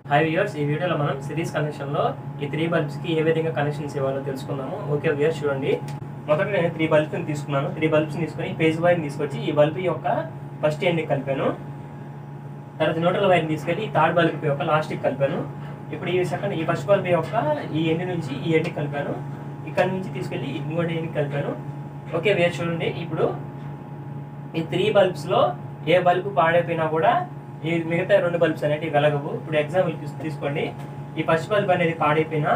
Hi viewers, ఈ వీడియోలో మనం సిరీస్ కనెక్షన్లో ఈ 3 బల్బ్స్కి ఏ విధంగా కనెక్షన్స్ ఇవ్వాలో తెలుసుకుందాము. ఓకే వ్యూయర్స్, చూడండి. మొదట నేను 3 బల్బ్స్ని తీసుకున్నాను. 3 బల్బ్స్ని తీసుకొని పేజ్ వైర్ని తీసుకొచ్చి ఈ బల్బ్ యొక్క ఫస్ట్ ఎండ్కి కలిపాను. తర్వాత న్యూట్రల్ వైర్ని తీసుకెళ్ళి ఈ థర్డ్ బల్బ్ యొక్క లాస్ట్కి కలిపాను. ఇప్పుడు ఈ ఫస్ట్ బల్బ్ యొక్క ఈ ఎండ్ నుంచి ఈ ఎండ్కి కలిపాను. ఇక్కడ నుంచి తీసుకెళ్ళి ఇంకోటి ఎండ్కి కలిపాను. ఓకే వ్యూయర్స్, చూడండి. ఇప్పుడు ఈ 3 బల్బ్స్లో ఏ బల్బు పాడైపోయినా కూడా ఈ మిగతా 2 బల్బ్స్ అనేవి వెలగవు. ఇప్పుడు ఎగ్జాంపుల్ తీసుకోండి. ఈ ఫస్ట్ బల్బ్ అనేది పాడైపోయినా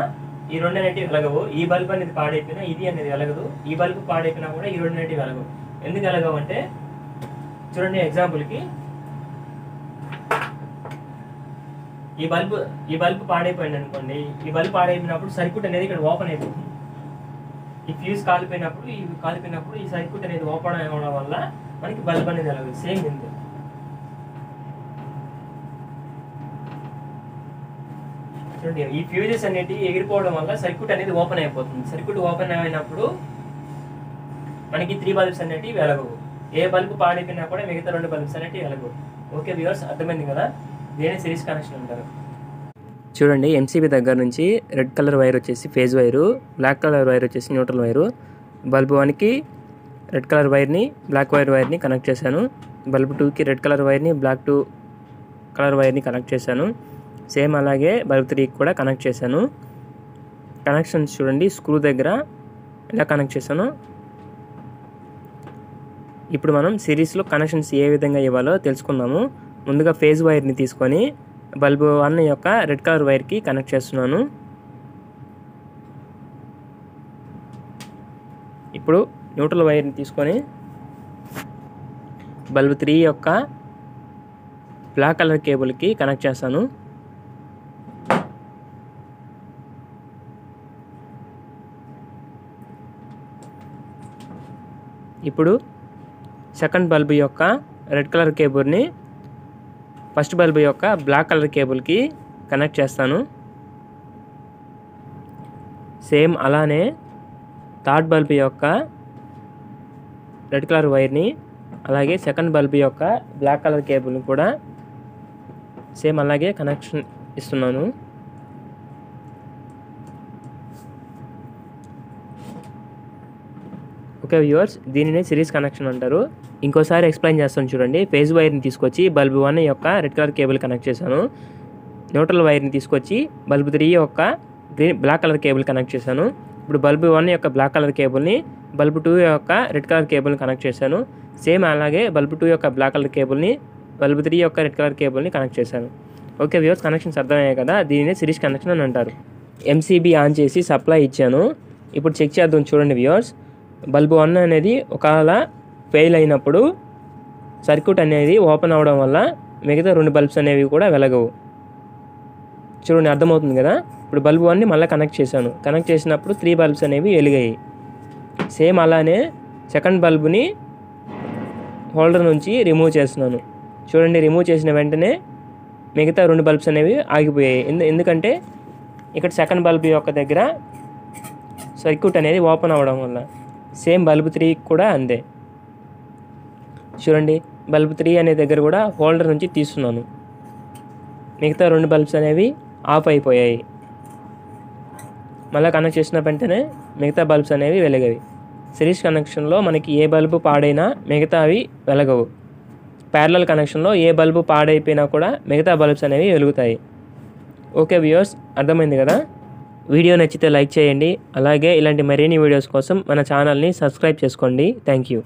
ఈ 2 అనేవి వెలగవు. ఈ బల్బ్ అనేది పాడైపోయినా ఇది అనేది వెలగదు. ఈ బల్బ్ పాడైపోయినా కూడా ఈ 2 అనేవి వెలగవు. ఎందుకు వెలగవు అంటే చూడండి, ఎగ్జాంపుల్కి ఈ బల్బ్ పాడైపోయింది అనుకోండి. ఈ బల్బ్ పాడైపోయినప్పుడు సర్క్యూట్ అనేది ఇక్కడ ఓపెన్ అయిపోతుంది. ఈ ఫ్యూజ్ కాలిపోయినప్పుడు ఈ సర్క్యూట్ అనేది ఓపెన్ అవ్వడం వల్ల మనకి బల్బ్ అనేది వెలగదు. సేమ్ ఇంతే. చూడండి, ఈ ఫ్యూజెస్ అనేవి ఎగిరిపోవడం వల్ల సర్క్యూట్ అనేది ఓపెన్ అయిపోతుంది. సర్క్యూట్ ఓపెన్ అయినప్పుడు మనకి 3 బల్బ్స్ అనేవి వెలగవు. ఏ బల్బ్ పాడైపోయినా కూడా మిగతా 2 బల్బ్స్ అనేవి వెలగవు. ఓకే వ్యూవర్స్, అర్థమైంది కదా? దీని సిరీస్ కనెక్షన్ అంటారు. చూడండి, ఎంసీబీ దగ్గర నుంచి రెడ్ కలర్ వైర్ వచ్చేసి phase wire, black colour wire వచ్చేసి న్యూట్రల్ వైరు. బల్బు 1కి రెడ్ కలర్ వైర్ని బ్లాక్ వైర్ని కనెక్ట్ చేశాను. బల్బు 2కి రెడ్ కలర్ వైర్ని బ్లాక్ 2 కలర్ వైర్ని కనెక్ట్ చేశాను. సేమ్ అలాగే బల్బ్ 3కి కూడా కనెక్ట్ చేశాను. కనెక్షన్స్ చూడండి, స్క్రూ దగ్గర ఎలా కనెక్ట్ చేశాను. ఇప్పుడు మనం సిరీస్లో కనెక్షన్స్ ఏ విధంగా ఇవ్వాలో తెలుసుకుందాము. ముందుగా ఫేజ్ వైర్ని తీసుకొని బల్బు 1 యొక్క రెడ్ కలర్ వైర్కి కనెక్ట్ చేస్తున్నాను. ఇప్పుడు న్యూట్రల్ వైర్ని తీసుకొని బల్బు 3 యొక్క బ్లాక్ కలర్ కేబుల్కి కనెక్ట్ చేస్తాను. ఇప్పుడు సెకండ్ బల్బు యొక్క రెడ్ కలర్ కేబుల్ని ఫస్ట్ బల్బు యొక్క బ్లాక్ కలర్ కేబుల్కి కనెక్ట్ చేస్తాను. సేమ్ అలానే థర్డ్ బల్బు యొక్క రెడ్ కలర్ వైర్ని అలాగే సెకండ్ బల్బు యొక్క బ్లాక్ కలర్ కేబుల్ని కూడా సేమ్ అలాగే కనెక్షన్ ఇస్తున్నాను. ఓకే వ్యూవర్స్, దీనినే సిరీస్ కనెక్షన్ అంటారు. ఇంకోసారి ఎక్స్ప్లెయిన్ చేస్తాను చూడండి. ఫేజ్ వైర్ని తీసుకొచ్చి బల్బు 1 యొక్క రెడ్ కలర్ కేబుల్ కనెక్ట్ చేశాను. న్యూట్రల్ వైర్ని తీసుకొచ్చి బల్బు 3 యొక్క బ్లాక్ కలర్ కేబుల్ కనెక్ట్ చేశాను. ఇప్పుడు బల్బు 1 యొక్క బ్లాక్ కలర్ కేబుల్ని బల్బు 2 యొక్క రెడ్ కలర్ కేబుల్ని కనెక్ట్ చేశాను. సేమ్ అలాగే బల్బు 2 యొక్క బ్లాక్ కలర్ కేబుల్ని బల్బు 3 యొక్క రెడ్ కలర్ కేబుల్ని కనెక్ట్ చేశాను. ఓకే వ్యూవర్స్, కనెక్షన్స్ అర్థమయ్యాయి కదా? దీనినే సిరీస్ కనెక్షన్ అని అంటారు. ఎంసీబీ ఆన్ చేసి సప్లై ఇచ్చాను. ఇప్పుడు చెక్ చేద్దాం చూడండి వ్యూవర్స్. బల్బు 1 అనేది ఒకవేళ ఫెయిల్ అయినప్పుడు సర్క్యూట్ అనేది ఓపెన్ అవ్వడం వల్ల మిగతా 2 బల్బ్స్ అనేవి కూడా వెలగవు. చూడండి, అర్థమవుతుంది కదా? ఇప్పుడు బల్బు 1ని మళ్ళీ కనెక్ట్ చేశాను. కనెక్ట్ చేసినప్పుడు 3 బల్బ్స్ అనేవి వెలిగాయి. సేమ్ అలానే సెకండ్ బల్బుని హోల్డర్ నుంచి రిమూవ్ చేస్తున్నాను. చూడండి, రిమూవ్ చేసిన వెంటనే మిగతా 2 బల్బ్స్ అనేవి ఆగిపోయాయి. ఎందుకంటే ఇక్కడ సెకండ్ బల్బు యొక్క దగ్గర సర్క్యూట్ అనేది ఓపెన్ అవ్వడం వల్ల. సేమ్ బల్బు 3 కూడా అంతే. చూడండి, బల్బు 3 అనే దగ్గర కూడా హోల్డర్ నుంచి తీస్తున్నాను. మిగతా 2 బల్బ్స్ అనేవి ఆఫ్ అయిపోయాయి. మళ్ళీ కనెక్ట్ చేసిన వెంటనే మిగతా బల్బ్స్ అనేవి వెలగవి. సిరీస్ కనెక్షన్లో మనకి ఏ బల్బు పాడైనా మిగతా అవి వెలగవు. ప్యారలల్ కనెక్షన్లో ఏ బల్బు పాడైపోయినా కూడా మిగతా బల్బ్స్ అనేవి వెలుగుతాయి. ఓకే వ్యూవర్స్, అర్థమైంది కదా? వీడియో నచ్చితే లైక్ చేయండి. అలాగే ఇలాంటి మరిన్ని వీడియోస్ కోసం మన ఛానల్ని సబ్స్క్రైబ్ చేసుకోండి. Thank you.